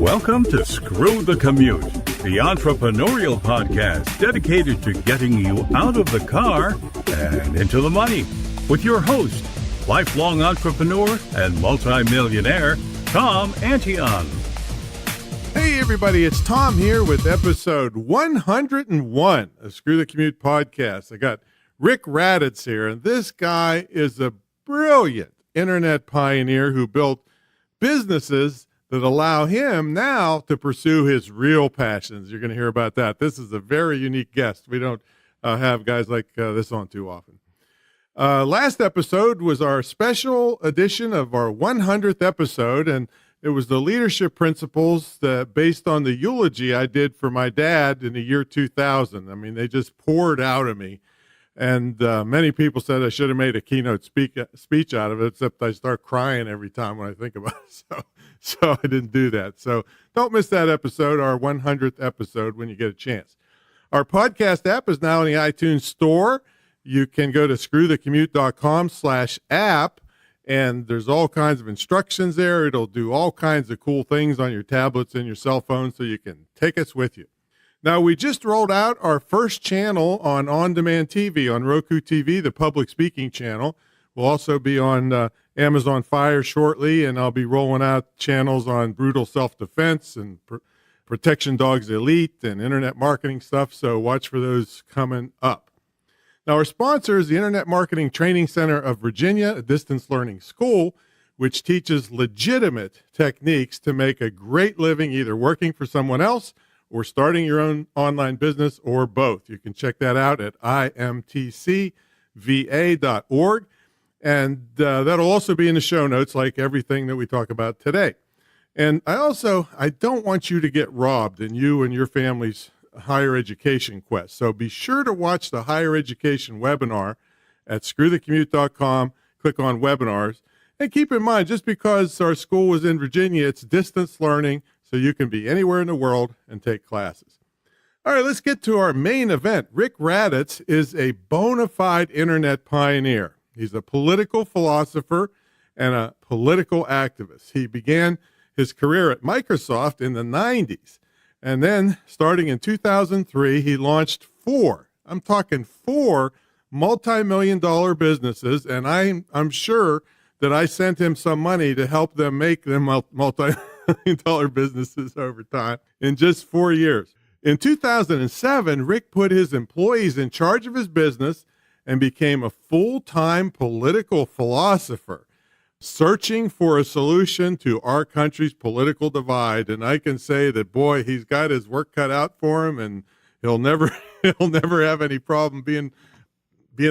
Welcome to Screw the Commute, the entrepreneurial podcast dedicated to getting you out of the car and into the money. With your host, lifelong entrepreneur and multimillionaire, Tom Antion. Hey everybody, it's Tom here with episode 101 of Screw the Commute podcast. I got Rick Raddatz here, and this guy is a brilliant internet pioneer who built businesses that allow him now to pursue his real passions. You're going to hear about that. This is a very unique guest. We don't have guys like this on too often. Last episode was our special edition of our 100th episode, and it was the leadership principles that based on the eulogy I did for my dad in the year 2000. I mean, they just poured out of me. And many people said I should have made a keynote speech out of it, except I start crying every time when I think about it. So I didn't do that. So don't miss that episode, our 100th episode, when you get a chance. Our podcast app is now in the iTunes store. You can go to screwthecommute.com/app, and there's all kinds of instructions there. It'll do all kinds of cool things on your tablets and your cell phone, so you can take us with you. Now, we just rolled out our first channel on-demand TV, on Roku TV, the public speaking channel. We'll also be on Amazon Fire shortly, and I'll be rolling out channels on brutal self-defense and Protection Dogs Elite and internet marketing stuff, so watch for those coming up. Now, our sponsor is the Internet Marketing Training Center of Virginia, a distance learning school, which teaches legitimate techniques to make a great living either working for someone else or starting your own online business, or both. You can check that out at imtcva.org. And that'll also be in the show notes, like everything that we talk about today. And I don't want you to get robbed in you and your family's higher education quest. So be sure to watch the higher education webinar at screwthecommute.com. Click on webinars. And keep in mind, just because our school was in Virginia, it's distance learning, so you can be anywhere in the world and take classes. All right, let's get to our main event. Rick Raddatz is a bona fide internet pioneer. He's a political philosopher and a political activist. He began his career at Microsoft in the 90s. And then, starting in 2003, he launched four multi-million-dollar businesses. And I'm sure that I sent him some money to help them make them multi-million-dollar businesses over time in just 4 years. In 2007, Rick put his employees in charge of his business and became a full-time political philosopher, searching for a solution to our country's political divide. And I can say that, boy, he's got his work cut out for him, and he'll never have any problem being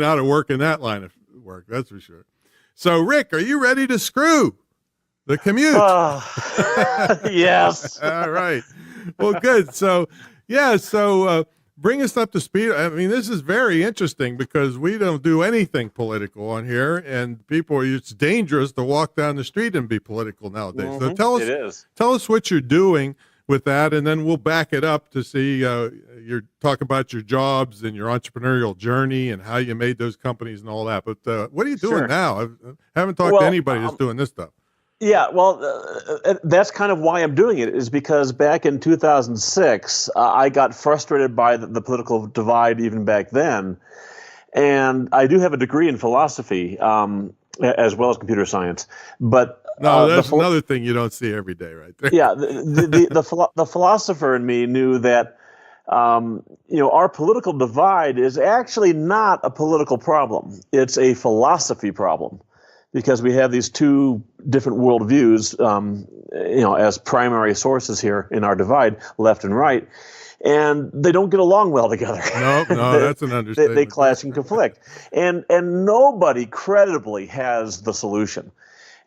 out of work in that line of work. That's for sure. So, Rick, are you ready to screw the commute? Yes. All right. Well, good. So bring us up to speed. I mean, this is very interesting because we don't do anything political on here, and it's dangerous to walk down the street and be political nowadays. Mm-hmm. So tell us what you're doing with that, and then we'll back it up to see talk about your jobs and your entrepreneurial journey and how you made those companies and all that. But what are you doing now? I haven't talked to anybody that's doing this stuff. Yeah, well, that's kind of why I'm doing it, is because back in 2006, I got frustrated by the political divide even back then. And I do have a degree in philosophy as well as computer science. But that's another thing you don't see every day right there. Yeah, the philosopher in me knew that our political divide is actually not a political problem. It's a philosophy problem, because we have these two different worldviews, as primary sources here in our divide, left and right, and they don't get along well together. No, that's an understatement. They clash and conflict, and nobody creditably has the solution.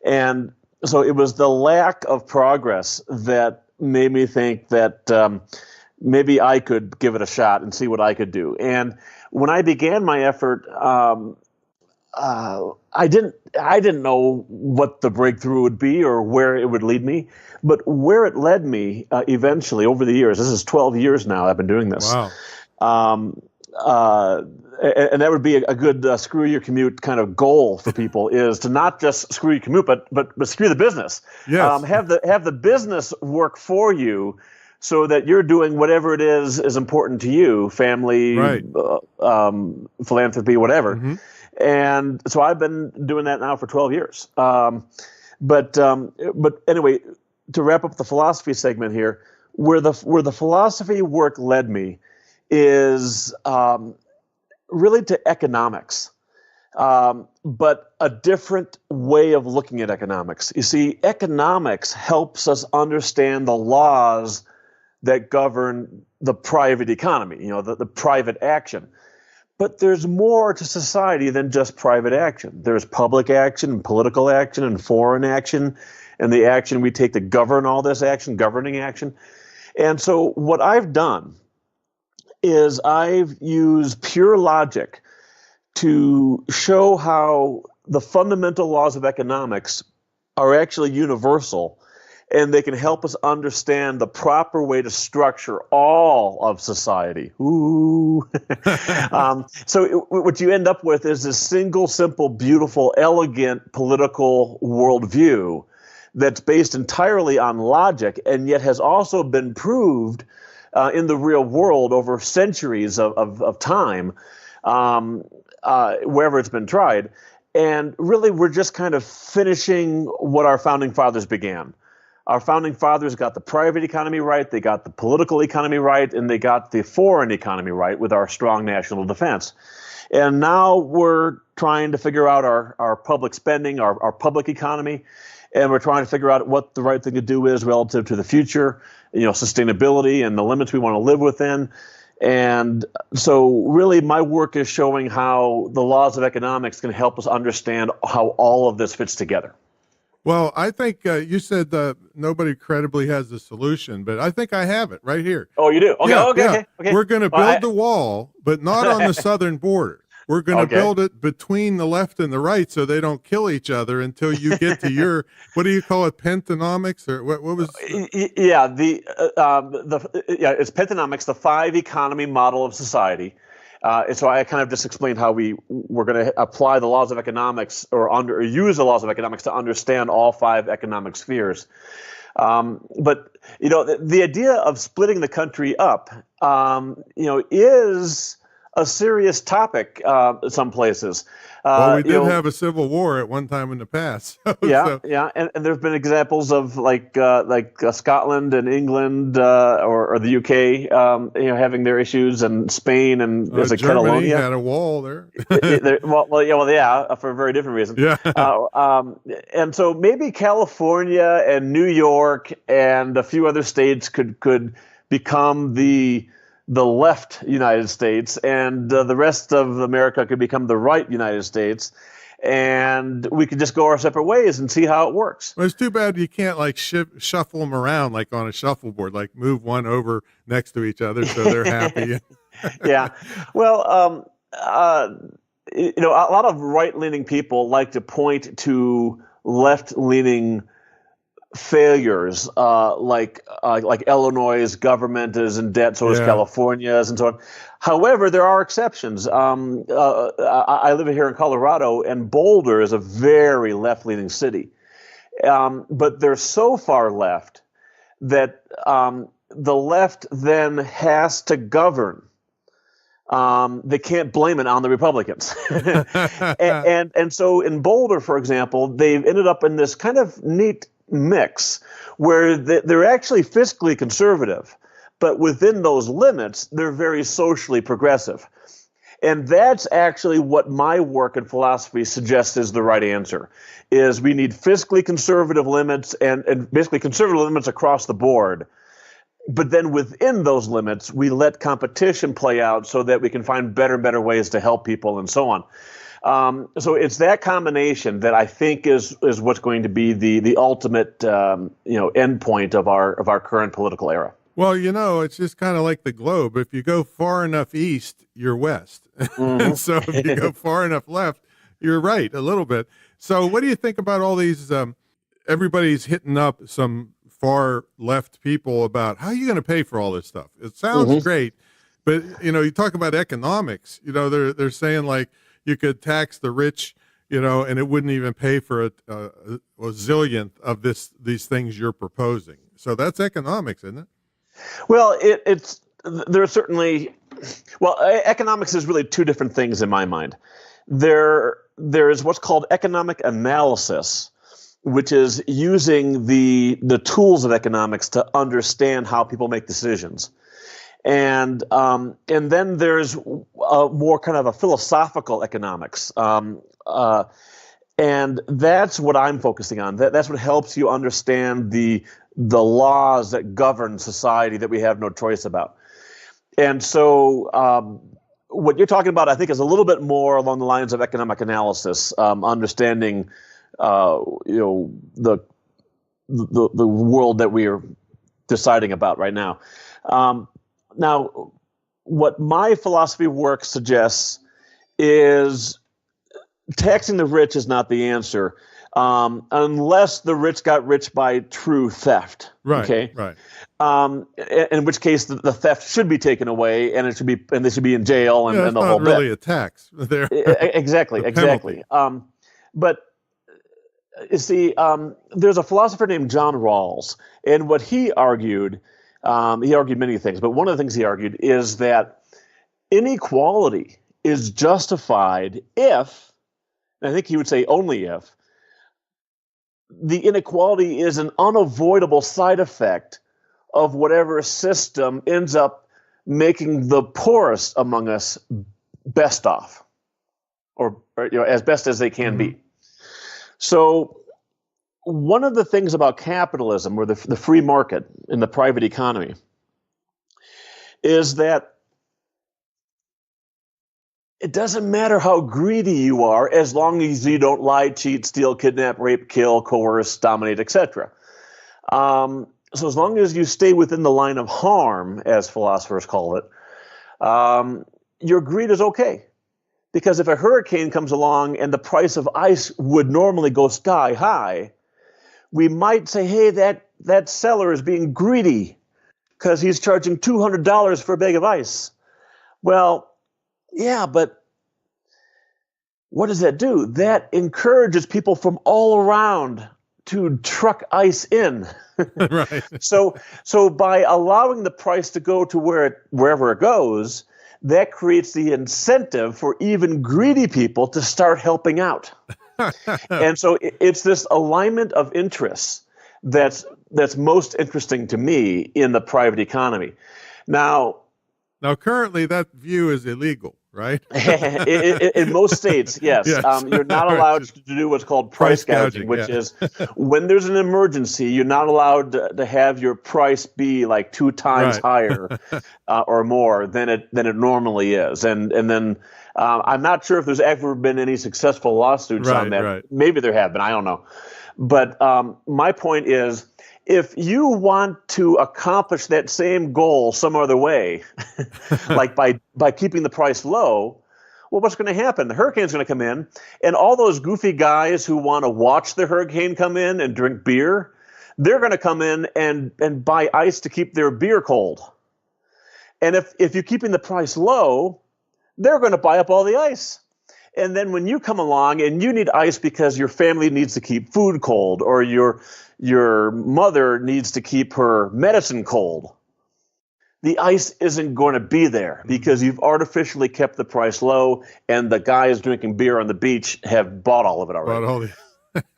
And so it was the lack of progress that made me think that maybe I could give it a shot and see what I could do. And when I began my effort, I didn't know what the breakthrough would be or where it would lead me, but where it led me eventually over the years, this is 12 years now I've been doing this. Wow. and that would be a good screw your commute kind of goal for people is to not just screw your commute, but screw the business. Yes. Have the business work for you, so that you're doing whatever it is important to you, family, Right. Philanthropy, whatever. Mm-hmm. And so I've been doing that now for 12 years. But anyway, to wrap up the philosophy segment here, where the philosophy work led me is really to economics, but a different way of looking at economics. You see, economics helps us understand the laws that govern the private economy, the private action. But there's more to society than just private action. There's public action and political action and foreign action and the action we take to govern all this action, governing action. And so what I've done is I've used pure logic to show how the fundamental laws of economics are actually universal, and they can help us understand the proper way to structure all of society. Ooh. So what you end up with is this single, simple, beautiful, elegant political worldview that's based entirely on logic, and yet has also been proved in the real world over centuries of time, wherever it's been tried. And really, we're just kind of finishing what our founding fathers began. Our founding fathers got the private economy right, they got the political economy right, and they got the foreign economy right with our strong national defense. And now we're trying to figure out our public spending, our public economy, and we're trying to figure out what the right thing to do is relative to the future, sustainability and the limits we want to live within. And so really my work is showing how the laws of economics can help us understand how all of this fits together. Well, I think you said nobody credibly has the solution, but I think I have it right here. Oh, you do? Okay, Yeah, okay. We're going to build the wall, but not on the southern border. We're going to build it between the left and the right so they don't kill each other until you get to your, what do you call it, pentonomics? Or what was? Yeah, it's pentonomics, the 5 economy model of society. And so I kind of just explained how we're going to apply the laws of economics or use the laws of economics to understand all 5 economic spheres. But the idea of splitting the country up, is a serious topic in some places. Well, we did have a civil war at one time in the past. Yeah. And there have been examples of like Scotland and England or the UK, having their issues, and Spain and there's a Germany Catalonia had a wall there. For a very different reason. Yeah. And so maybe California and New York and a few other states could become the left United States, and the rest of America could become the right United States, and we could just go our separate ways and see how it works. Well, it's too bad you can't shuffle them around like on a shuffleboard, like move one over next to each other so they're happy. Yeah. Well, a lot of right-leaning people like to point to left-leaning failures, like Illinois' government is in debt, so is California's, and so on. However, there are exceptions. I live here in Colorado, and Boulder is a very left-leaning city, but they're so far left that the left then has to govern. They can't blame it on the Republicans. and so in Boulder, for example, they've ended up in this kind of neat mix where they're actually fiscally conservative, but within those limits, they're very socially progressive. And that's actually what my work in philosophy suggests is the right answer, is we need fiscally conservative limits and basically conservative limits across the board. But then within those limits, we let competition play out so that we can find better and better ways to help people and so on. So it's that combination that I think is what's going to be the ultimate end point of our current political era. Well, it's just kind of like the globe. If you go far enough east, you're west. Mm-hmm. And so if you go far enough left, you're right a little bit. So what do you think about all these? Everybody's hitting up some far left people about how are you going to pay for all this stuff? It sounds great, But, you talk about economics, they're saying like you could tax the rich, and it wouldn't even pay for a zillionth of these things you're proposing. So that's economics, isn't it? Well, there's certainly, economics is really two different things in my mind. There is what's called economic analysis, which is using the tools of economics to understand how people make decisions. And then there's more kind of a philosophical economics. And that's what I'm focusing on. That's what helps you understand the laws that govern society that we have no choice about. And so what you're talking about, I think, is a little bit more along the lines of economic analysis, understanding the world that we are deciding about right now. Now, what my philosophy work suggests is taxing the rich is not the answer, unless the rich got rich by true theft. Right. Okay. Right. In which case, the theft should be taken away, and they should be in jail, and, that's and the not whole really bit. A tax. There. Exactly. But you see, there's a philosopher named John Rawls, and what he argued many things, but one of the things he argued is that inequality is justified if, and I think he would say only if, the inequality is an unavoidable side effect of whatever system ends up making the poorest among us best off, or as best as they can be. So one of the things about capitalism, or the free market in the private economy, is that it doesn't matter how greedy you are as long as you don't lie, cheat, steal, kidnap, rape, kill, coerce, dominate, etc. So as long as you stay within the line of harm, as philosophers call it, your greed is okay. Because if a hurricane comes along and the price of ice would normally go sky high, we might say, hey, that seller is being greedy because he's charging $200 for a bag of ice. Well, yeah, but what does that do? That encourages people from all around to truck ice in. Right. So by allowing the price to go to wherever it goes, that creates the incentive for even greedy people to start helping out. And so it's this alignment of interests that's most interesting to me in the private economy. Now, currently that view is illegal, right? in most states, yes. Yes. You're not allowed to do what's called price gouging, which is when there's an emergency, you're not allowed to have your price be like 2 times higher or more than it normally is. And then I'm not sure if there's ever been any successful lawsuits on that. Right. Maybe there have been. I don't know. But my point is, if you want to accomplish that same goal some other way, like by keeping the price low, well, what's going to happen? The hurricane's going to come in, and all those goofy guys who want to watch the hurricane come in and drink beer, they're going to come in and buy ice to keep their beer cold. And if you're keeping the price low, they're going to buy up all the ice. And then when you come along and you need ice because your family needs to keep food cold, or your mother needs to keep her medicine cold, the ice isn't going to be there because you've artificially kept the price low, and the guys drinking beer on the beach have bought all of it already.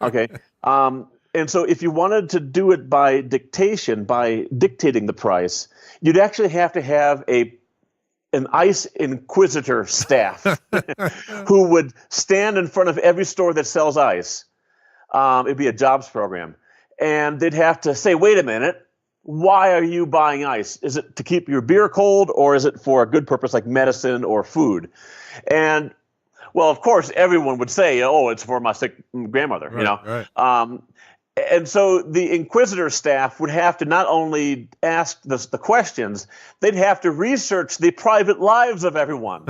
Okay. And so if you wanted to do it by dictation, by dictating the price, you'd actually have to have an ice inquisitor staff who would stand in front of every store that sells ice. It'd be a jobs program. And they'd have to say, wait a minute, why are you buying ice? Is it to keep your beer cold, or is it for a good purpose like medicine or food? And, well, of course, everyone would say, oh, it's for my sick grandmother, Right. And so the inquisitor staff would have to not only ask the questions, they'd have to research the private lives of everyone.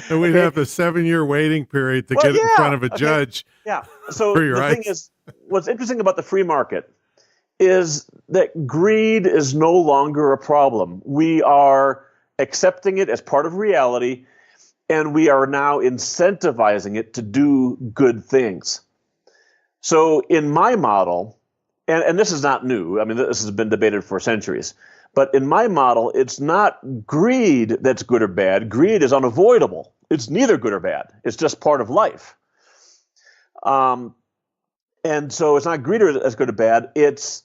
And we'd have a 7-year waiting period to get in front of a judge. Yeah. So the thing is, what's interesting about the free market is that greed is no longer a problem. We are accepting it as part of reality, and we are now incentivizing it to do good things. So in my model, and this is not new, I mean, this has been debated for centuries, but in my model, it's not greed that's good or bad. Greed is unavoidable. It's neither good or bad. It's just part of life. And so it's not greed as good or bad. It's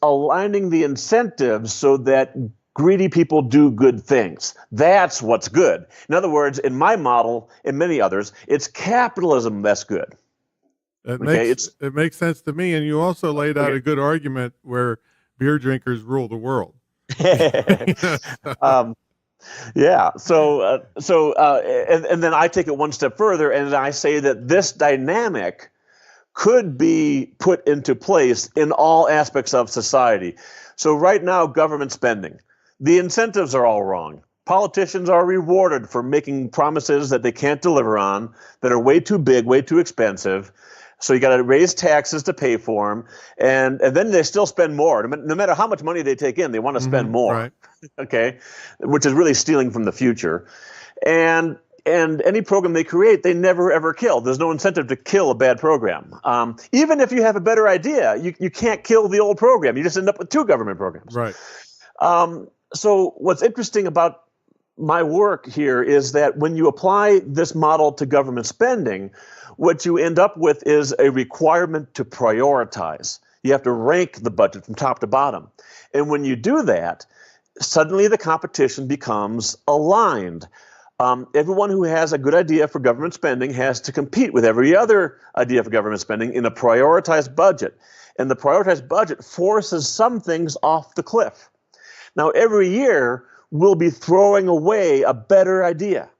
aligning the incentives so that greedy people do good things. That's what's good. In other words, in my model, and many others, it's capitalism that's good. It makes sense to me. And you also laid out a good argument where beer drinkers rule the world. Yeah. And then I take it one step further, and I say that this dynamic could be put into place in all aspects of society. So right now, government spending, the incentives are all wrong. Politicians are rewarded for making promises that they can't deliver on, that are way too big, way too expensive. So you got to raise taxes to pay for them, and then they still spend more. No matter how much money they take in, they want to spend more. Right. Okay, which is really stealing from the future. And any program they create, they never ever kill. There's no incentive to kill a bad program. Even if you have a better idea, you can't kill the old program. You just end up with two government programs. Right. So what's interesting about my work here is that when you apply this model to government spending, what you end up with is a requirement to prioritize. You have to rank the budget from top to bottom. And when you do that, suddenly the competition becomes aligned. Everyone who has a good idea for government spending has to compete with every other idea for government spending in a prioritized budget. And the prioritized budget forces some things off the cliff. Now, every year, we'll be throwing away a better idea.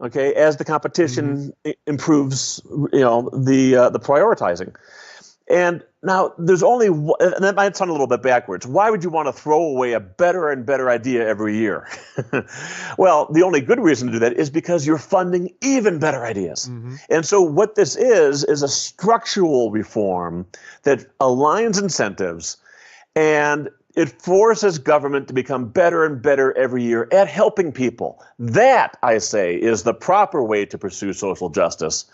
Okay, as the competition improves, the prioritizing. And now there's only, and that might sound a little bit backwards. Why would you want to throw away a better and better idea every year? Well, the only good reason to do that is because you're funding even better ideas. And so what this is a structural reform that aligns incentives, and it forces government to become better and better every year at helping people. That, I say, is the proper way to pursue social justice.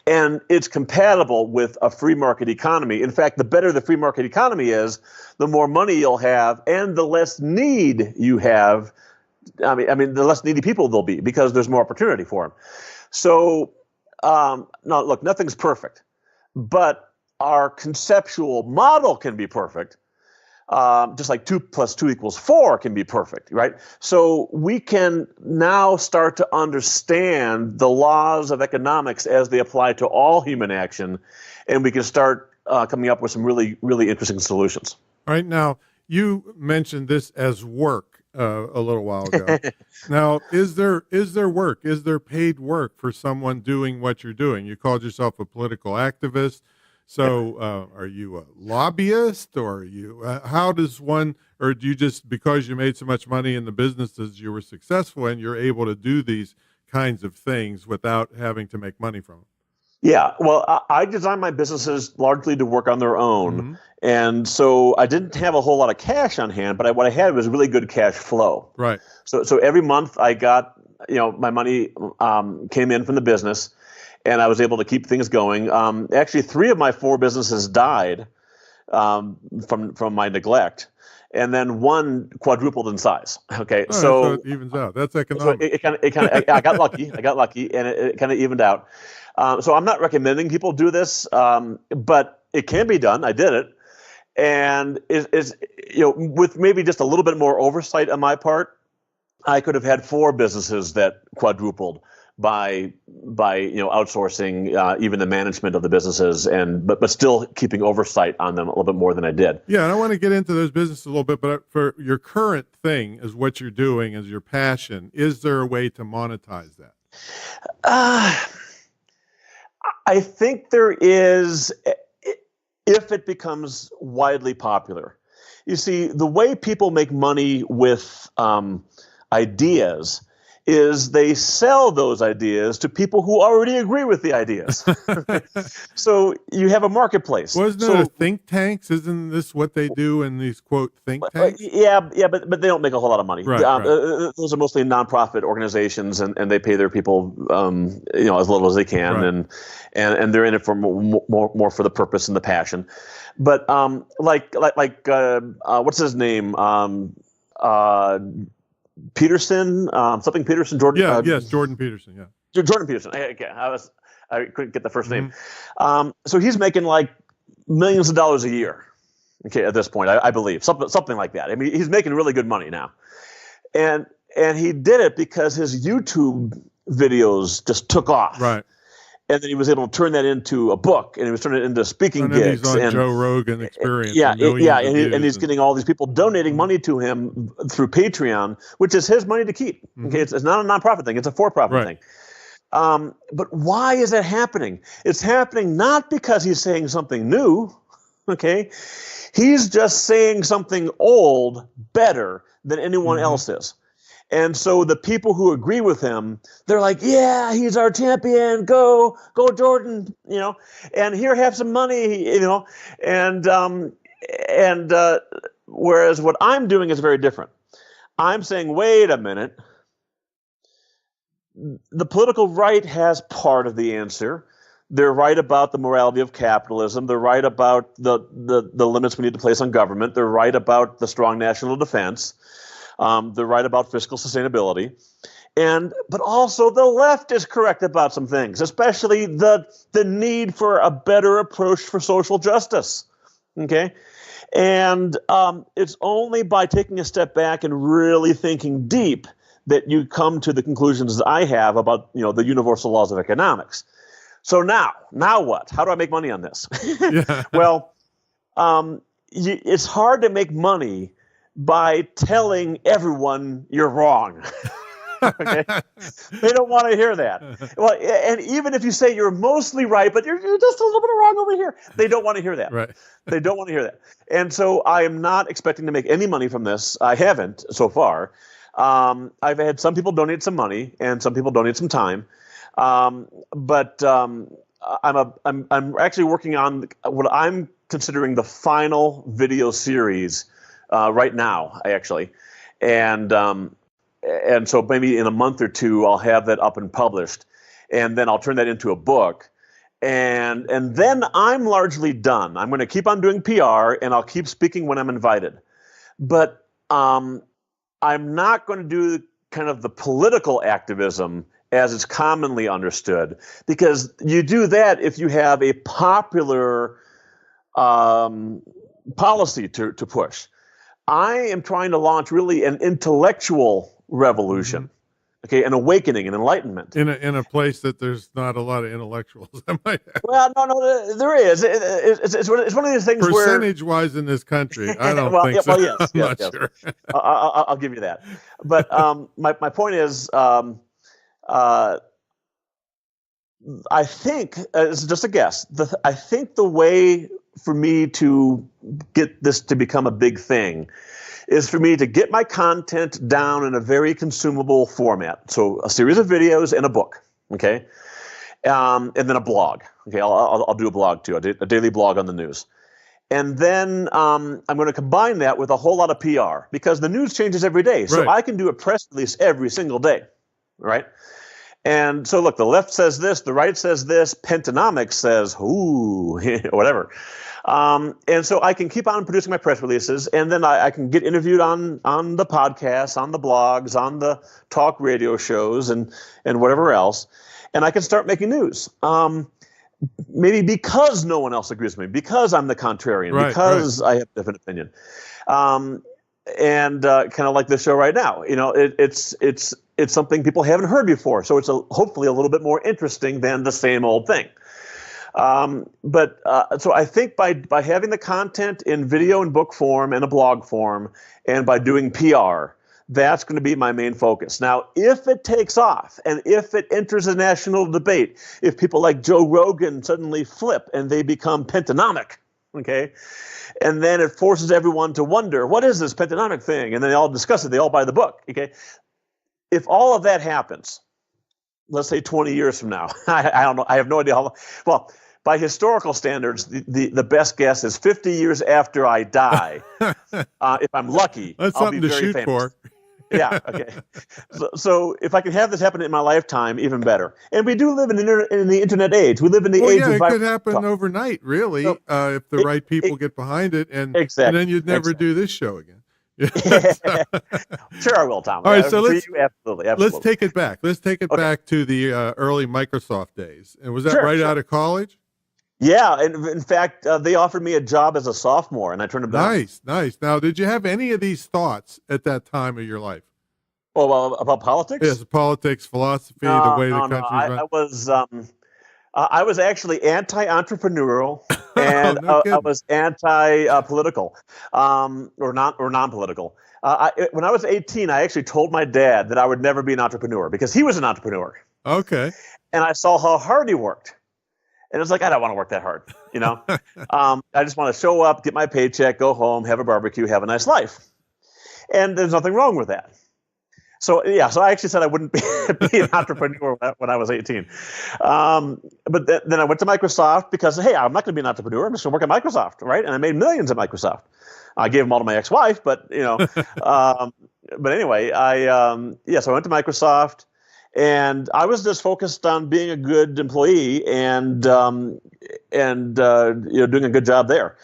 And it's compatible with a free market economy. In fact, the better the free market economy is, the more money you'll have and the less need you have. I mean, the less needy people there'll be because there's more opportunity for them. So, now, look, nothing's perfect. But our conceptual model can be perfect. Just like 2 + 2 = 4 can be perfect, right? So we can now start to understand the laws of economics as they apply to all human action, and we can start coming up with some really, really interesting solutions. All right. Now, you mentioned this as work a little while ago. Now, is there work? Is there paid work for someone doing what you're doing? You called yourself a political activist. So are you a lobbyist, or are you, how does one, or do you just, because you made so much money in the businesses you were successful in, you're able to do these kinds of things without having to make money from them? Yeah, well, I designed my businesses largely to work on their own. And so I didn't have a whole lot of cash on hand, but what I had was really good cash flow. Right. So every month I got, my money came in from the business, and I was able to keep things going. Actually, 3 of my 4 businesses died from my neglect, and then 1 quadrupled in size. Okay, so it evens out. That's economic. So it kind of I got lucky, and it kind of evened out. So I'm not recommending people do this, but it can be done. I did it, and with maybe just a little bit more oversight on my part, I could have had 4 businesses that quadrupled by outsourcing even the management of the businesses, but still keeping oversight on them a little bit more than I did. Yeah, and I want to get into those businesses a little bit, but for your current thing, is what you're doing, as your passion, is there a way to monetize that? I think there is, if it becomes widely popular. You see, the way people make money with ideas is they sell those ideas to people who already agree with the ideas. So you have a marketplace. Wasn't it a think tanks? Isn't this what they do in these quote think tanks? Yeah, but they don't make a whole lot of money. Right, Those are mostly nonprofit organizations, and they pay their people, as little as they can, Right. and they're in it for more for the purpose and the passion. But what's his name? Peterson, something Peterson, Jordan. Yes, Jordan Peterson. Yeah. Jordan Peterson. Okay, I couldn't get the first name. So he's making like millions of dollars a year. Okay, at this point, I believe something like that. I mean, he's making really good money now, and he did it because his YouTube videos just took off. Right. And then he was able to turn that into a book, and he was turning it into speaking gigs. He's on Joe Rogan Experience. And he's getting all these people donating money to him through Patreon, which is his money to keep. Okay, it's not a nonprofit thing; it's a for-profit thing. But why is that happening? It's happening not because he's saying something new. Okay, he's just saying something old better than anyone else is. And so the people who agree with him, they're like, yeah, he's our champion. Go Jordan, and here, have some money, and whereas what I'm doing is very different. I'm saying, wait a minute. The political right has part of the answer. They're right about the morality of capitalism. They're right about the limits we need to place on government. They're right about the strong national defense. They're right about fiscal sustainability. But also the left is correct about some things, especially the need for a better approach for social justice. Okay? And it's only by taking a step back and really thinking deep that you come to the conclusions that I have about, the universal laws of economics. So now what? How do I make money on this? Well, it's hard to make money by telling everyone you're wrong. Okay? They don't want to hear that. Well, and even if you say you're mostly right, but you're just a little bit wrong over here, they don't want to hear that. Right. They don't want to hear that. And so I am not expecting to make any money from this. I haven't so far. I've had some people donate some money and some people donate some time. But I'm actually working on what I'm considering the final video series right now, actually, and so maybe in a month or two I'll have that up and published, and then I'll turn that into a book, and then I'm largely done. I'm going to keep on doing PR, and I'll keep speaking when I'm invited, but I'm not going to do kind of the political activism as it's commonly understood, because you do that if you have a popular policy to push. I am trying to launch really an intellectual revolution, okay, an awakening, an enlightenment. In a place that there's not a lot of intellectuals. Well, no, there is. It's one of these things where percentage-wise in this country, I don't think so. Well, yes, I'm not sure. I'll give you that. But my point is, I think, it's just a guess, I think the way for me to get this to become a big thing is for me to get my content down in a very consumable format. So a series of videos and a book, okay? And then a blog. Okay, I'll do a blog too, a daily blog on the news. And then I'm going to combine that with a whole lot of PR, because the news changes every day. So I can do a press release every single day, right? And so, look, the left says this, the right says this, Pentanomics says, ooh, whatever. And so I can keep on producing my press releases, and then I can get interviewed on the podcasts, on the blogs, on the talk radio shows, and whatever else. And I can start making news. Maybe because no one else agrees with me, because I'm the contrarian, because I have a different opinion. And kind of like this show right now, it's something people haven't heard before. So it's hopefully a little bit more interesting than the same old thing. So I think by having the content in video and book form and a blog form, and by doing PR, that's going to be my main focus. Now, if it takes off and if it enters a national debate, if people like Joe Rogan suddenly flip and they become Pentanomic, okay, and then it forces everyone to wonder, what is this Pentanomic thing? And then they all discuss it. They all buy the book, okay? if all of that happens, let's say 20 years from now, I don't know, I have no idea how. Well, by historical standards, the best guess is 50 years after I die. If I'm lucky, That's I'll something be to very shoot famous. for. Yeah. Okay. So if I can have this happen in my lifetime, even better. And we do live in the internet age. We live in the Well, age yeah, of it viral could happen talk. overnight, really, So if the right people get behind it, and exactly. then you'd never do this show again. Sure, I will, Tom. All right, so For let's you, absolutely. let's take it back. Let's take it back to the early Microsoft days. And was that right out of college? Yeah, and in fact, they offered me a job as a sophomore, and I turned them down. Nice. Now, did you have any of these thoughts at that time of your life? Oh, well, about politics? Yes, politics, philosophy, the way the country's run. I was actually anti-entrepreneurial, and I was anti-political, or non-political. When I was 18, I actually told my dad that I would never be an entrepreneur because he was an entrepreneur. Okay. And I saw how hard he worked. And it was like, I don't want to work that hard, you know? I just want to show up, get my paycheck, go home, have a barbecue, have a nice life. And there's nothing wrong with that. So, yeah, so I actually said I wouldn't be an entrepreneur when I was 18. But then I went to Microsoft because, hey, I'm not going to be an entrepreneur. I'm just going to work at Microsoft, right? And I made millions at Microsoft. I gave them all to my ex-wife, but, you know. But anyway, so I went to Microsoft. And I was just focused on being a good employee and doing a good job there.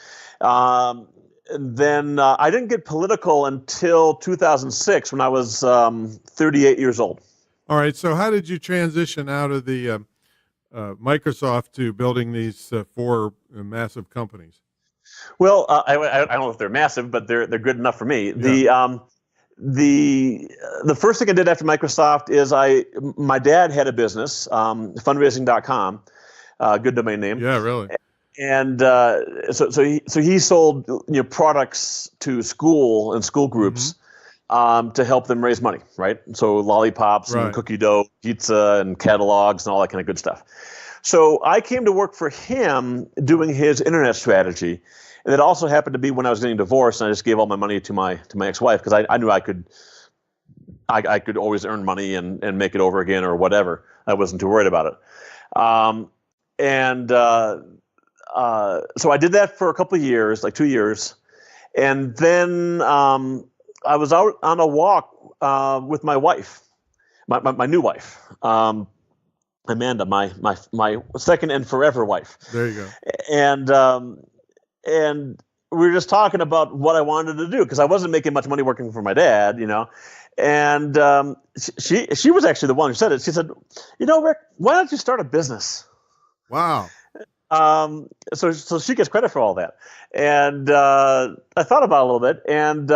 Then I didn't get political until 2006 when I was 38 years old. All right. So how did you transition out of the Microsoft to building these 4 massive companies? Well, I don't know if they're massive, but they're good enough for me. Yeah. The first thing I did after Microsoft is my dad had a business, fundraising.com, good domain name. Yeah, really. And so he sold products to school and school groups to help them raise money, right? So lollipops and cookie dough, pizza and catalogs and all that kind of good stuff. So I came to work for him doing his internet strategy. And it also happened to be when I was getting divorced, and I just gave all my money to my ex-wife because I knew I could always earn money and make it over again or whatever. I wasn't too worried about it. So I did that for a couple of years, like 2 years, and then I was out on a walk with my wife, my new wife, Amanda, my second and forever wife. There you go. And we were just talking about what I wanted to do because I wasn't making much money working for my dad, you know. And she was actually the one who said it. She said, Rick, why don't you start a business? Wow. So she gets credit for all that. And I thought about it a little bit. And,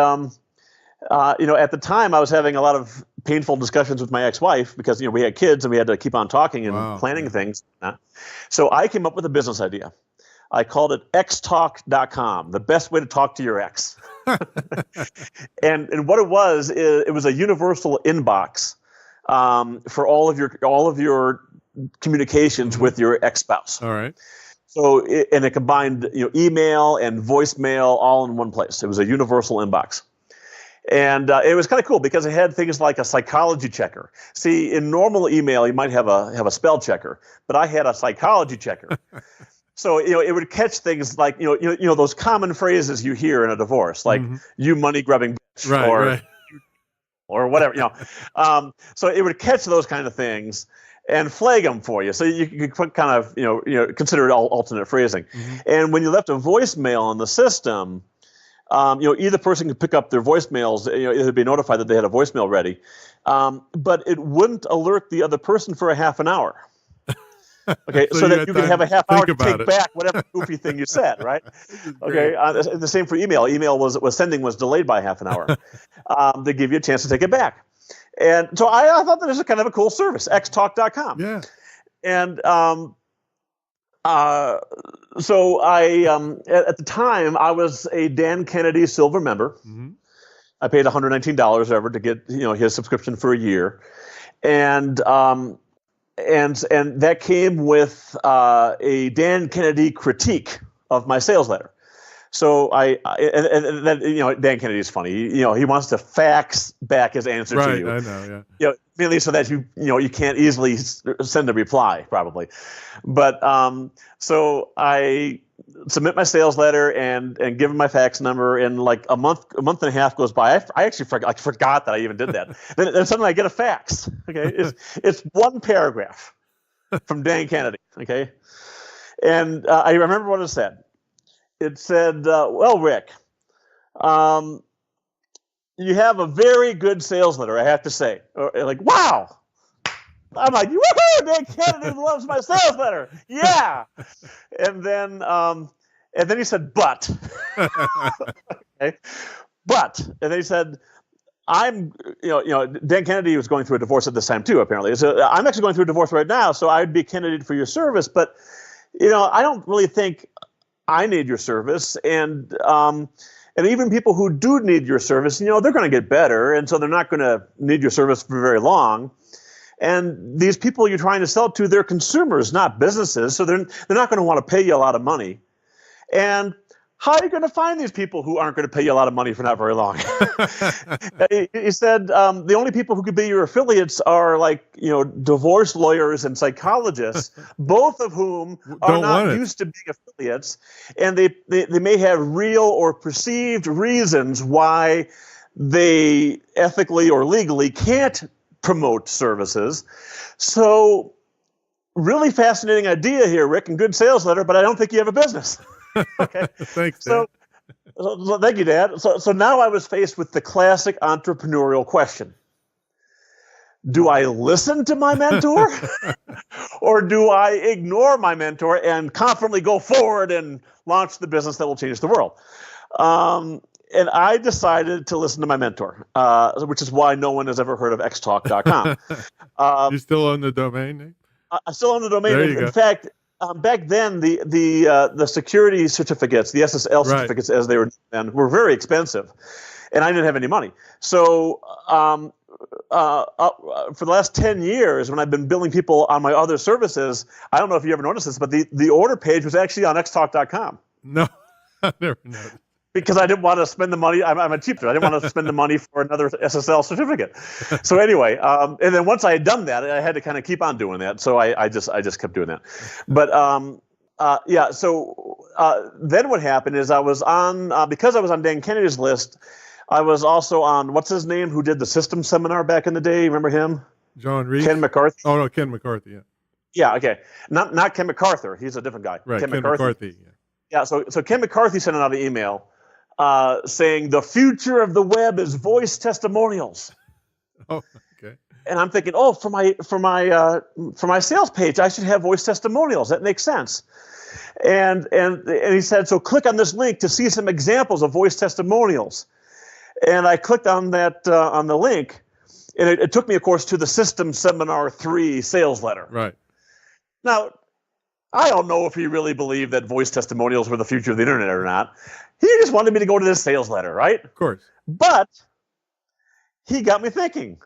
at the time I was having a lot of painful discussions with my ex-wife because, we had kids and we had to keep on talking and planning things. So I came up with a business idea. I called it xtalk.com, the best way to talk to your ex. and what it was is it was a universal inbox for all of your communications with your ex-spouse. All right. So it combined email and voicemail all in one place. It was a universal inbox. And it was kind of cool because it had things like a psychology checker. See, in normal email, you might have a spell checker, but I had a psychology checker. So it would catch things like those common phrases you hear in a divorce, like "you money grubbing bitch," or whatever. So it would catch those kind of things and flag them for you. So you could kind of consider it alternate phrasing. And when you left a voicemail on the system, either person could pick up their voicemails. It'd be notified that they had a voicemail ready, but it wouldn't alert the other person for a half an hour. Okay, so that you could have a half hour to take back whatever goofy thing you said, right? Okay, the same for email. Email was delayed by half an hour. They give you a chance to take it back. And so I thought that was kind of a cool service, xtalk.com. Yeah. And so I at the time I was a Dan Kennedy Silver member. I paid $119 ever to get his subscription for a year, and that came with a Dan Kennedy critique of my sales letter. So and then Dan Kennedy is funny. He wants to fax back his answer to you. Right, I know. Yeah. Mainly so that you can't easily send a reply, probably. But so I submit my sales letter and give them my fax number, and like a month and a half goes by. I actually forgot that I even did that. then suddenly I get a fax. Okay, it's one paragraph from Dan Kennedy. Okay, and I remember what it said. It said, "Well, Rick, you have a very good sales letter, I have to say." Like, wow. I'm like, woohoo! Dan Kennedy loves my sales letter. Yeah. And then he said, "But," okay, but, and then he said, "I'm, Dan Kennedy was going through a divorce at this time too, apparently. So I'm actually going through a divorce right now, so I'd be a candidate for your service, but, I don't really think I need your service, and even people who do need your service, they're going to get better, and so they're not going to need your service for very long. And these people you're trying to sell to, they're consumers, not businesses, so they're not going to want to pay you a lot of money. And how are you going to find these people who aren't going to pay you a lot of money for not very long?" He said, "The only people who could be your affiliates are divorce lawyers and psychologists, both of whom are not used to being affiliates, and they may have real or perceived reasons why they ethically or legally can't promote services. So really fascinating idea here, Rick, and good sales letter, but I don't think you have a business." Okay. Thanks, Dad. So thank you, Dad. So now I was faced with the classic entrepreneurial question. Do I listen to my mentor or do I ignore my mentor and confidently go forward and launch the business that will change the world? And I decided to listen to my mentor, which is why no one has ever heard of xtalk.com. You still own the domain name? I still own the domain. There you go. In fact, back then, the security certificates, the SSL certificates, as they were then, were very expensive, and I didn't have any money. So for the last 10 years, when I've been billing people on my other services, I don't know if you ever noticed this, but the order page was actually on xtalk.com. No, I never noticed. Because I didn't want to spend the money. I'm a cheapster. I didn't want to spend the money for another SSL certificate. So anyway, and then once I had done that, I had to kind of keep on doing that. So I just kept doing that. But yeah. So then what happened is I was on because I was on Dan Kennedy's list. I was also on what's his name who did the systems seminar back in the day. Remember him? John Reed. Ken McCarthy. Oh no, Ken McCarthy. Yeah. Yeah. Okay. Not Ken MacArthur. He's a different guy. Right. Ken McCarthy. Yeah. So Ken McCarthy sent out an email. Saying the future of the web is voice testimonials. Oh, okay. And I'm thinking, for my sales page, I should have voice testimonials. That makes sense. And he said, so click on this link to see some examples of voice testimonials. And I clicked on that on the link, and it took me, of course, to the System Seminar 3 sales letter. Right. Now, I don't know if he really believed that voice testimonials were the future of the internet or not. He just wanted me to go to this sales letter, right? Of course. But he got me thinking,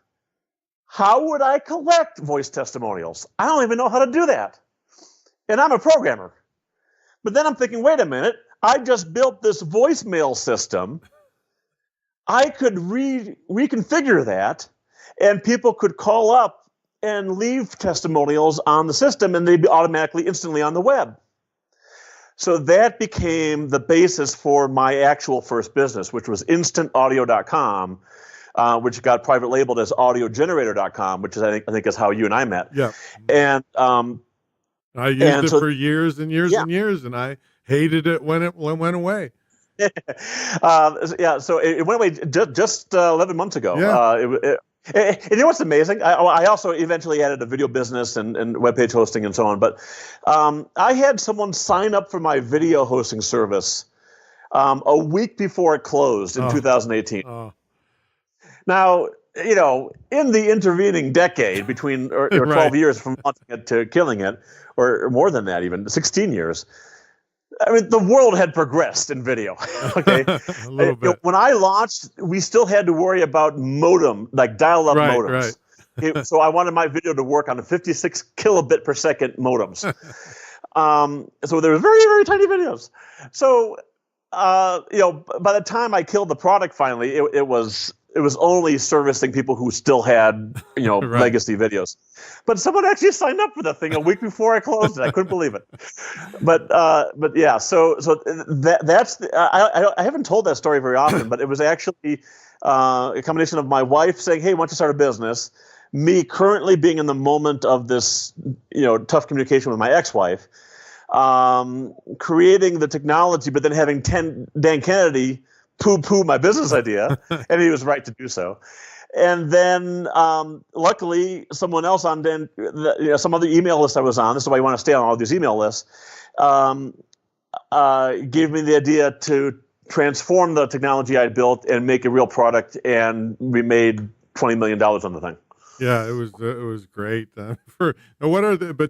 how would I collect voice testimonials? I don't even know how to do that. And I'm a programmer. But then I'm thinking, wait a minute, I just built this voicemail system. I could reconfigure that, and people could call up and leave testimonials on the system, and they'd be automatically, instantly on the web. So that became the basis for my actual first business, which was instantaudio.com, which got private labeled as audiogenerator.com, which is I think is how you and I met. Yeah. And I used it for years and years and years, and I hated it when it went away. Yeah, so it went away just 11 months ago. Yeah. And you know what's amazing? I also eventually added a video business and webpage hosting and so on. But I had someone sign up for my video hosting service a week before it closed in 2018. Oh. Now, in the intervening decade between or 12 years from launching it to killing it, or more than that, even 16 years. I mean, the world had progressed in video. Okay, a little bit. When I launched, we still had to worry about modem, like dial-up modems. Right. So I wanted my video to work on 56 kilobit per second modems. So they were very, very tiny videos. So by the time I killed the product finally, it was it was only servicing people who still had, Right. legacy videos. But someone actually signed up for the thing a week before I closed it. I couldn't believe it. But yeah, so that's I haven't told that story very often, but it was actually a combination of my wife saying, "Hey, why don't you start a business?" Me currently being in the moment of this, tough communication with my ex-wife, creating the technology, but then having Dan Kennedy poo-poo my business idea, and he was right to do so. And then, luckily, someone else on some other email list I was on, this is why you want to stay on all these email lists, gave me the idea to transform the technology I built and make a real product, and we made $20 million on the thing. Yeah, it was great. But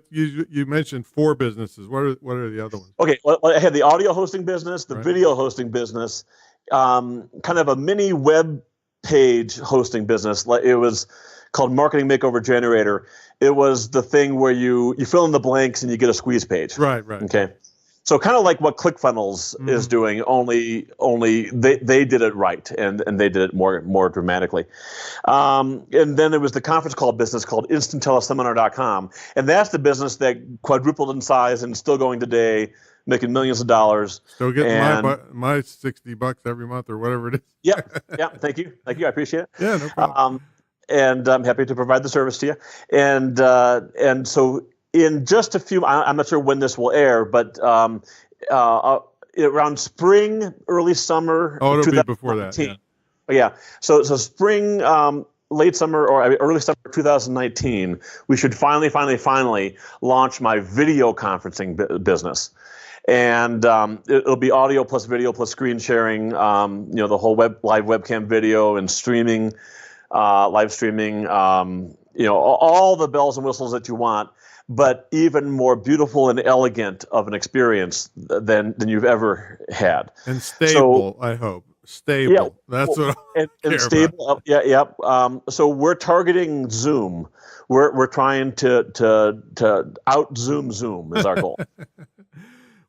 you mentioned 4 businesses. What are the other ones? Okay, well, I had the audio hosting business, the Right. video hosting business, kind of a mini web page hosting business. It was called Marketing Makeover Generator. It was the thing where you fill in the blanks and you get a squeeze page. Right. Okay. So kind of like what ClickFunnels is doing, only they did it right, and they did it more dramatically. And then there was the conference call business called InstantTeleseminar.com, and that's the business that quadrupled in size and still going today, making millions of dollars. Still getting my $60 every month or whatever it is. Yeah. Thank you. I appreciate it. Yeah, no problem. And I'm happy to provide the service to you. And so in just a few, I'm not sure when this will air, but around spring, early summer. Oh, it'll be before that. Yeah. So spring, late summer, or early summer 2019, we should finally launch my video conferencing business. And it'll be audio plus video plus screen sharing, the whole live webcam video and streaming, live streaming, all the bells and whistles that you want, but even more beautiful and elegant of an experience than you've ever had. And stable, I hope. Stable. Yeah, That's what I care stable. about. Yeah. So we're targeting Zoom. We're trying to out Zoom is our goal.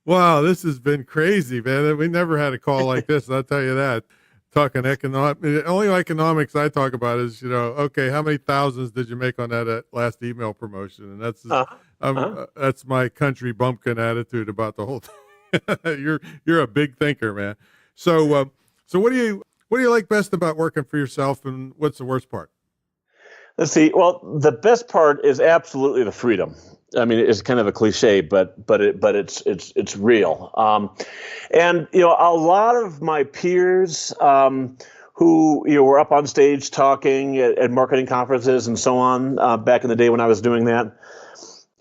Wow, this has been crazy, man. We never had a call like this, I'll tell you that. Talking the only economics I talk about is, okay, how many thousands did you make on that last email promotion? And that's my country bumpkin attitude about the whole thing. You're a big thinker, man. So what do you like best about working for yourself, and what's the worst part? Let's see. Well, the best part is absolutely the freedom. I mean, it's kind of a cliche, but it's real. And a lot of my peers who were up on stage talking at marketing conferences and so on back in the day when I was doing that,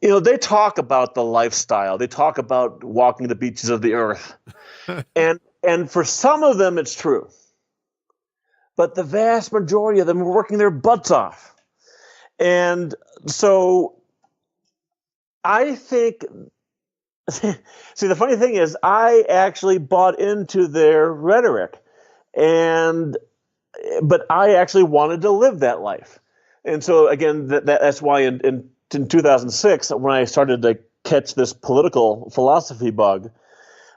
they talk about the lifestyle. They talk about walking the beaches of the earth, and for some of them it's true, but the vast majority of them were working their butts off, and so. I think, see, the funny thing is I actually bought into their rhetoric, but I actually wanted to live that life. And so, again, that's why in 2006, when I started to catch this political philosophy bug,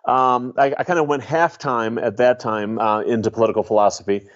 I kind of went half-time at that time into political philosophy.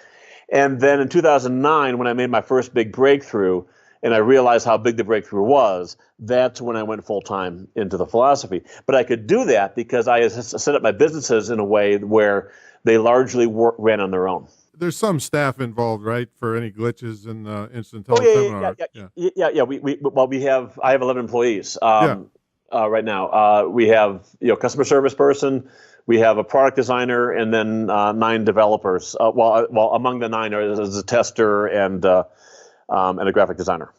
And then in 2009, when I made my first big breakthrough, and I realized how big the breakthrough was, that's when I went full-time into the philosophy. But I could do that because I set up my businesses in a way where they largely ran on their own. There's some staff involved, right, for any glitches in Instant Oh, Teleseminar? Yeah. I have 11 employees right now. We have customer service person, we have a product designer, and then 9 developers. Well, among the 9 is a tester and a graphic designer.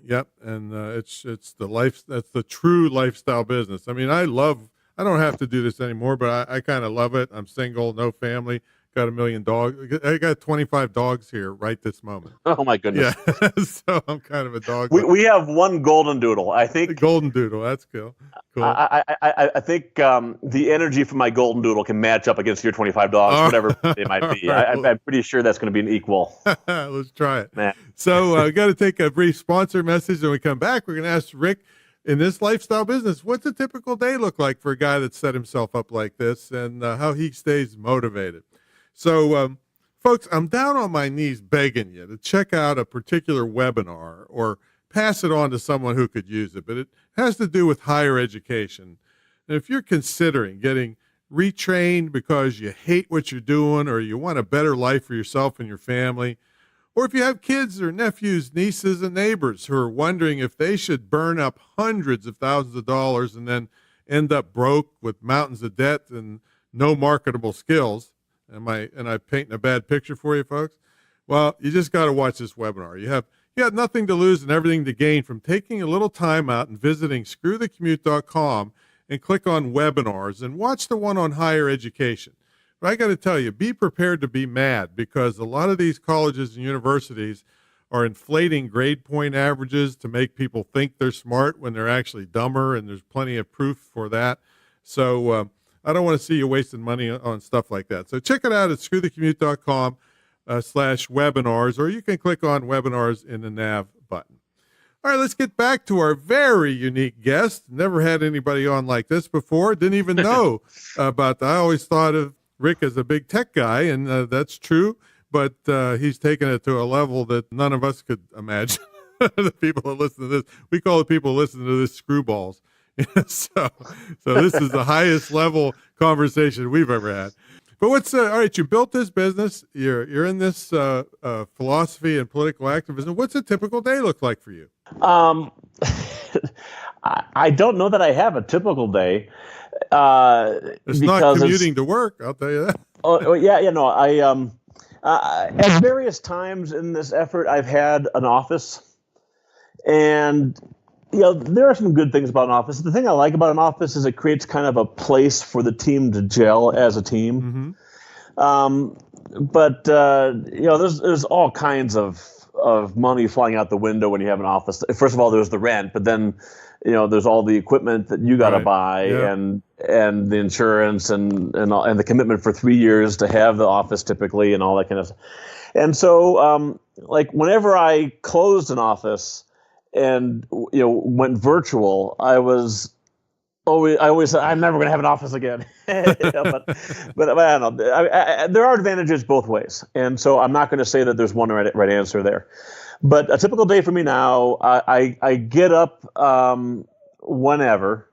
Yep, and it's that's the true lifestyle business. I mean, I don't have to do this anymore, but I kind of love it. I'm single, no family, got 1 million dogs. I got 25 dogs here right this moment. Oh my goodness! Yeah, so I'm kind of a dog. We have one golden doodle. I think golden doodle. That's cool. I think the energy from my golden doodle can match up against your 25 dogs, whatever it might be. Right. I'm pretty sure that's going to be an equal. Let's try it. Man. So we got to take a brief sponsor message. When we come back, we're going to ask Rick, in this lifestyle business, what's a typical day look like for a guy that set himself up like this, and how he stays motivated. So Folks, I'm down on my knees begging you to check out a particular webinar or pass it on to someone who could use it, but it has to do with higher education. And if you're considering getting retrained because you hate what you're doing or you want a better life for yourself and your family, or if you have kids or nephews, nieces, and neighbors who are wondering if they should burn up hundreds of thousands of dollars and then end up broke with mountains of debt and no marketable skills, am I painting a bad picture for you folks? Well, you just got to watch this webinar. You have nothing to lose and everything to gain from taking a little time out and visiting screwthecommute.com and click on webinars and watch the one on higher education. But I got to tell you, be prepared to be mad because a lot of these colleges and universities are inflating grade point averages to make people think they're smart when they're actually dumber, and there's plenty of proof for that. So I don't want to see you wasting money on stuff like that. So check it out at screwthecommute.com /webinars, or you can click on webinars in the nav button. All right, let's get back to our very unique guest. Never had anybody on like this before. Didn't even know about that. I always thought of Rick is a big tech guy, and that's true, but he's taken it to a level that none of us could imagine. The people that listen to this, we call the people listening to this screwballs. so this is the highest level conversation we've ever had. But what's all right? You built this business. You're in this philosophy and political activism. What's a typical day look like for you? I don't know that I have a typical day. It's not commuting to work, I'll tell you that. At various times in this effort, I've had an office, and there are some good things about an office. The thing I like about an office is it creates kind of a place for the team to gel as a team. Mm-hmm. But there's all kinds of money flying out the window when you have an office. First of all, there's the rent, but then there's all the equipment that you got to buy, and the insurance and the commitment for 3 years to have the office typically, and all that kind of stuff. And so like whenever I closed an office and went virtual, I always said I'm never going to have an office again. but I don't know. There are advantages both ways, and so I'm not going to say that there's one right answer there. But a typical day for me now, I get up whenever.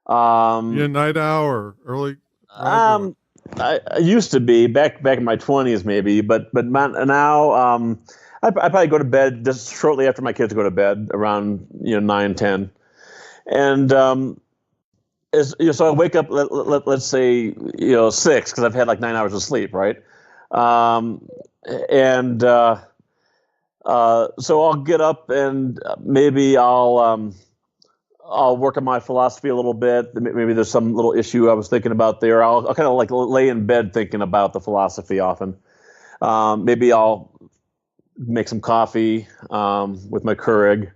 You a night owl or early? I used to be back in my 20s maybe, but now I probably go to bed just shortly after my kids go to bed, around 9, 10, and so I wake up let's say 6 because I've had like 9 hours of sleep, right? So I'll get up and maybe I'll work on my philosophy a little bit. Maybe there's some little issue I was thinking about there. I'll kind of like lay in bed thinking about the philosophy often. Maybe I'll make some coffee with my Keurig,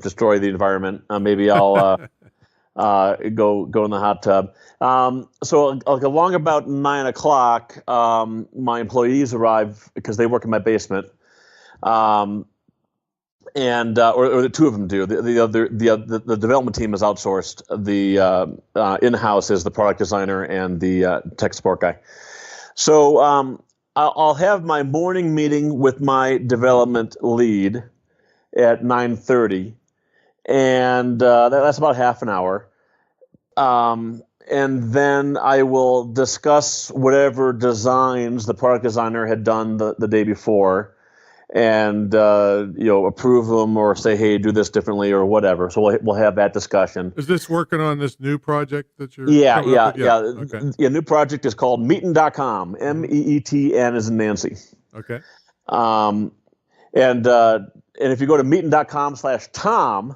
destroy the environment. Maybe I'll go in the hot tub. So like along about 9 o'clock, my employees arrive because they work in my basement. Or the two of them do. The development team is outsourced. The in-house is the product designer and the tech support guy. So I'll have my morning meeting with my development lead at 9:30, and that's about half an hour. And then I will discuss whatever designs the product designer had done the day before, and approve them or say, hey, do this differently or whatever. So we'll have that discussion. Is this working on this new project that you're Yeah. Okay. Yeah, new project is called Meetin.com, MEETN as in Nancy. Okay. And if you go to Meetin.com/Tom.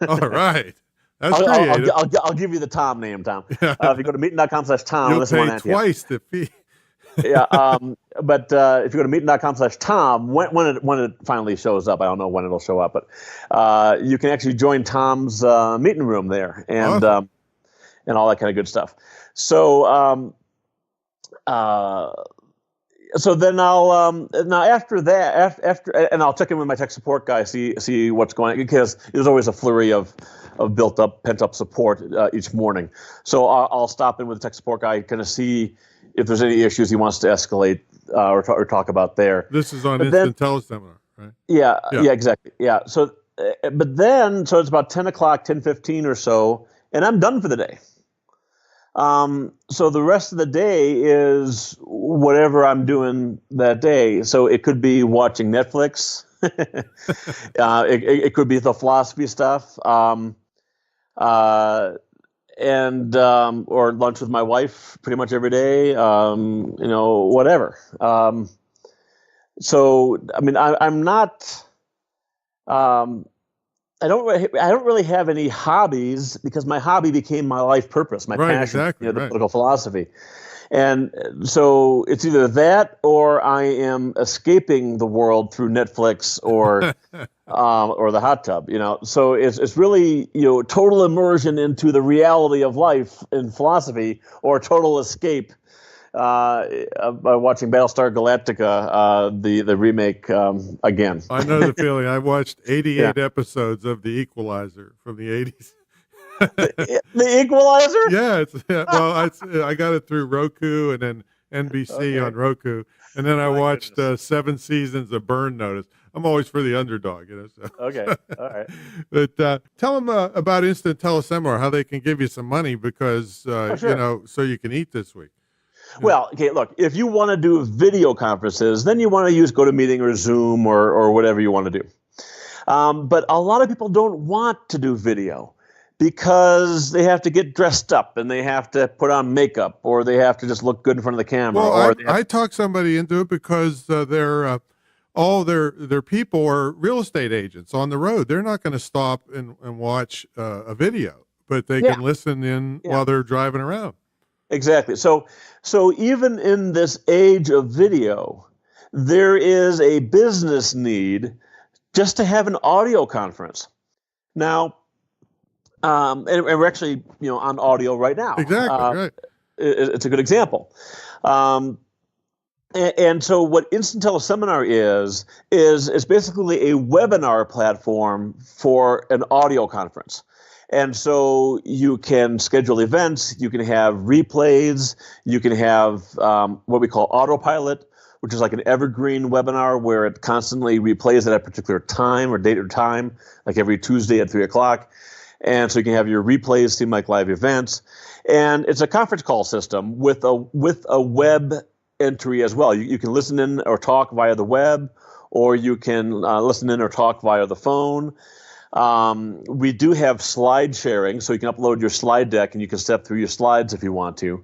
All right. That's creative. I'll give you the Tom name, Tom. Yeah. If you go to Meetin.com/Tom, you'll pay twice the fee. Yeah, but if you go to Meetin.com/Tom, when it finally shows up, I don't know when it'll show up, but you can actually join Tom's meeting room there, and and all that kind of good stuff. So so then I'll now after that and I'll check in with my tech support guy, see what's going on, because there's always a flurry of pent up support each morning. So I'll stop in with the tech support guy, kind of see if there's any issues he wants to escalate or talk about there. This is on Instant Teleseminar, right? Yeah, exactly. Yeah. So, but then, so it's about 10 o'clock, 10:15 or so, and I'm done for the day. So the rest of the day is whatever I'm doing that day. So it could be watching Netflix. It could be the philosophy stuff. And or lunch with my wife pretty much every day, whatever. So, I mean, I'm not, I don't really have any hobbies because my hobby became my life purpose, my passion, exactly, the political philosophy. And so it's either that or I am escaping the world through Netflix or the hot tub, So it's really, total immersion into the reality of life in philosophy or total escape by watching Battlestar Galactica, the remake again. I know the feeling. I watched 88 episodes of The Equalizer from the 80s. The Equalizer? Well, I got it through Roku and then NBC on Roku, and then I watched 7 seasons of Burn Notice. I'm always for the underdog, So. Okay, all right. But tell them about Instant Teleseminar, how they can give you some money because so you can eat this week. Well, okay, look, if you want to do video conferences, then you want to use GoToMeeting or Zoom or whatever you want to do. But a lot of people don't want to do video because they have to get dressed up and they have to put on makeup or they have to just look good in front of the camera. Well, I talked somebody into it because all their people are real estate agents on the road. They're not going to stop and watch a video, but they can listen in while they're driving around. Exactly. So even in this age of video, there is a business need just to have an audio conference. Now, and we're actually, on audio right now. Exactly. Right. It's a good example. And so what Instant Teleseminar is basically a webinar platform for an audio conference. And so you can schedule events, you can have replays, you can have what we call autopilot, which is like an evergreen webinar where it constantly replays at a particular time or date or time, like every Tuesday at 3 o'clock. And so you can have your replays seem like live events. And it's a conference call system with a web entry as well. You can listen in or talk via the web, or you can listen in or talk via the phone. We do have slide sharing, so you can upload your slide deck and you can step through your slides if you want to.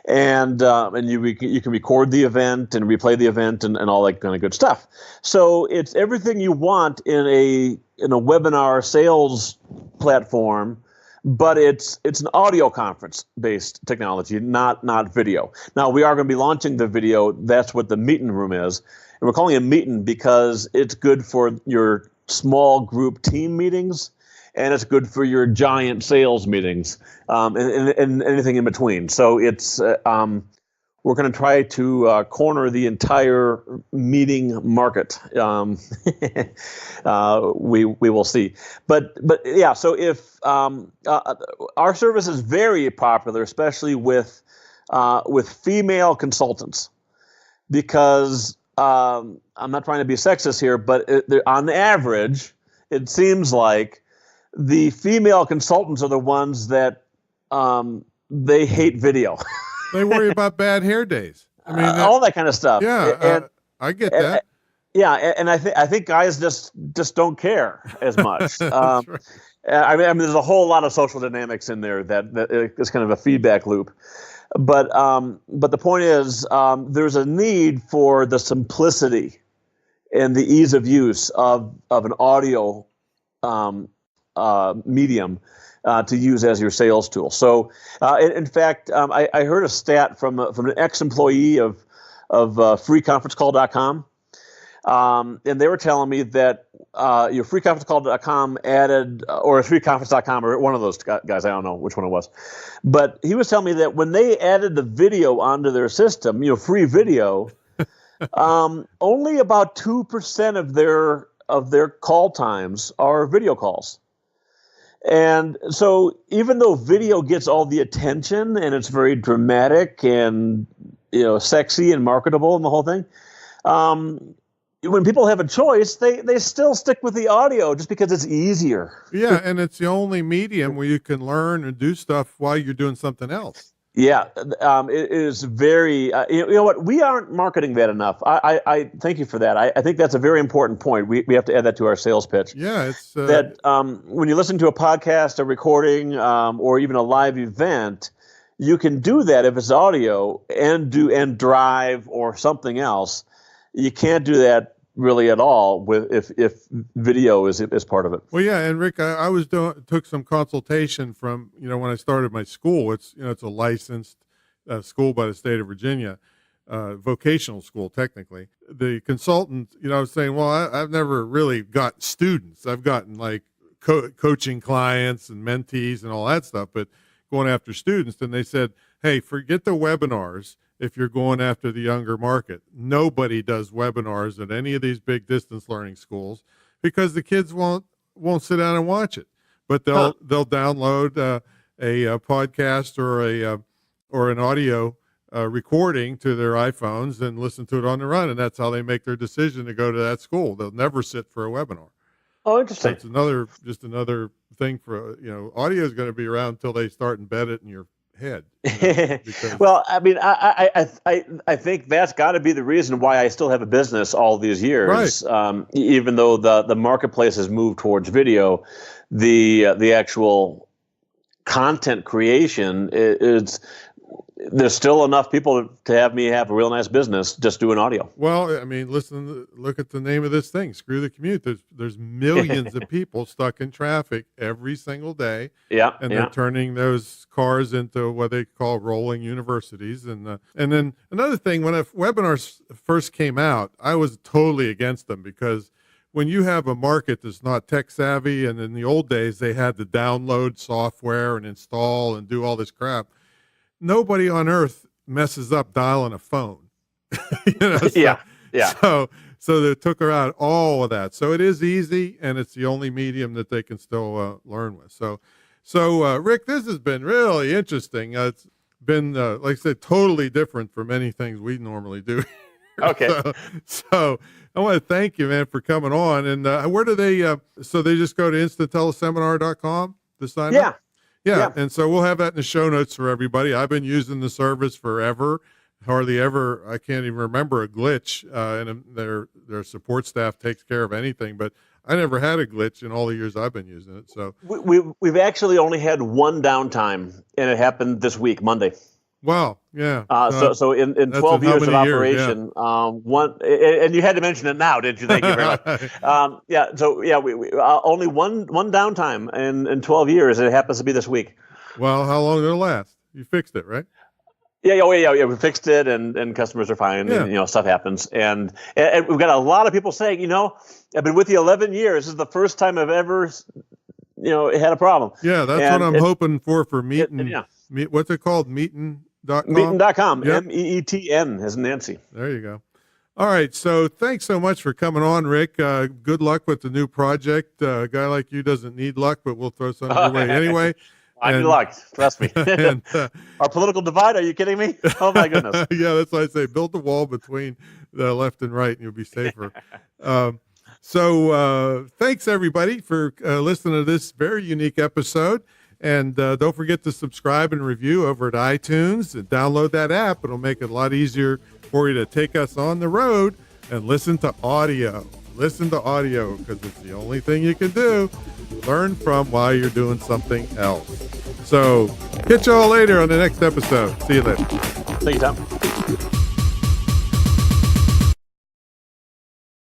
And you can record the event and replay the event and all that kind of good stuff. So it's everything you want in a webinar sales platform, but it's an audio conference based technology, not video. Now we are going to be launching the video. That's what the meeting room is, and we're calling it meeting because it's good for your small group team meetings, and it's good for your giant sales meetings, and anything in between. So it's we're going to try to corner the entire meeting market. We will see, but yeah. So if our service is very popular, especially with female consultants, because I'm not trying to be sexist here, but on average, it seems like the female consultants are the ones that they hate video. They worry about bad hair days. I mean, all that kind of stuff. Yeah, I get that. And I think guys just don't care as much. That's right. I mean, there's a whole lot of social dynamics in there that is kind of a feedback loop. But the point is, there's a need for the simplicity and the ease of use of an audio medium to use as your sales tool. So, in fact, I heard a stat from an ex-employee of freeconferencecall.com. And they were telling me that your freeconferencecall.com added, or freeconference.com, or one of those guys, I don't know which one it was. But he was telling me that when they added the video onto their system, free video, only about 2% of their call times are video calls. And so even though video gets all the attention and it's very dramatic and sexy and marketable and the whole thing. When people have a choice, they still stick with the audio just because it's easier. Yeah, and it's the only medium where you can learn and do stuff while you're doing something else. Yeah, it is very. You know what? We aren't marketing that enough. I thank you for that. I think that's a very important point. We have to add that to our sales pitch. Yeah, it's that when you listen to a podcast, a recording, or even a live event, you can do that if it's audio and drive or something else. You can't do that really at all if video is part of it. Well, yeah, and Rick, I took some consultation from when I started my school. It's it's a licensed school by the state of Virginia, vocational school technically. The consultant, I was saying, well, I've never really got students. I've gotten like coaching clients and mentees and all that stuff, but going after students, and they said, hey, forget the webinars. If you're going after the younger market, nobody does webinars at any of these big distance learning schools because the kids won't sit down and watch it, but they'll download a podcast or an audio recording to their iPhones and listen to it on the run, and that's how they make their decision to go to that school. They'll never sit for a webinar. Oh, interesting. So it's just another thing for audio is going to be around until they start embed it in your head. Well, I mean, I think that's got to be the reason why I still have a business all these years. Right. Even though the marketplace has moved towards video, the actual content creation is there's still enough people to have me have a real nice business just doing audio. Well, I mean, look at the name of this thing, Screw the Commute. There's millions of people stuck in traffic every single day. Yeah. And they're turning those cars into what they call rolling universities. And then another thing, when webinars first came out, I was totally against them because when you have a market that's not tech savvy, and in the old days they had to download software and install and do all this crap, nobody on earth messes up dialing a phone. Yeah. So they took her out all of that. So it is easy, and it's the only medium that they can still learn with. So Rick, this has been really interesting. It's been, like I said, totally different from many things we normally do. Okay. So I want to thank you, man, for coming on. And where do they? So they just go to instanteleseminar.com to sign up. Yeah, and so we'll have that in the show notes for everybody. I've been using the service forever. Hardly ever, I can't even remember a glitch, and their support staff takes care of anything, but I never had a glitch in all the years I've been using it. So we've actually only had one downtime, and it happened this week, Monday. Wow, yeah. So in 12 years of operation, one, and you had to mention it now, didn't you? Thank you very much. We only one downtime in 12 years, and it happens to be this week. Well, how long did it last? You fixed it, right? Yeah. We fixed it, and customers are fine, and stuff happens, and we've got a lot of people saying, I've been with you 11 years. This is the first time I've ever, had a problem. Yeah, that's what I'm hoping for Meetin. What's it called? Meetin.com? Meetin.com. Yep. MEETN as Nancy. There you go. All right. So thanks so much for coming on, Rick. Good luck with the new project. A guy like you doesn't need luck, but we'll throw something your way anyway. I need luck. Trust me. And, our political divide. Are you kidding me? Oh my goodness. Yeah, that's why I say build the wall between the left and right, and you'll be safer. So thanks everybody for listening to this very unique episode. And don't forget to subscribe and review over at iTunes and download that app. It'll make it a lot easier for you to take us on the road and listen to audio. Listen to audio because it's the only thing you can do. Learn from while you're doing something else. So catch y'all later on the next episode. See you later. Thank you, Tom.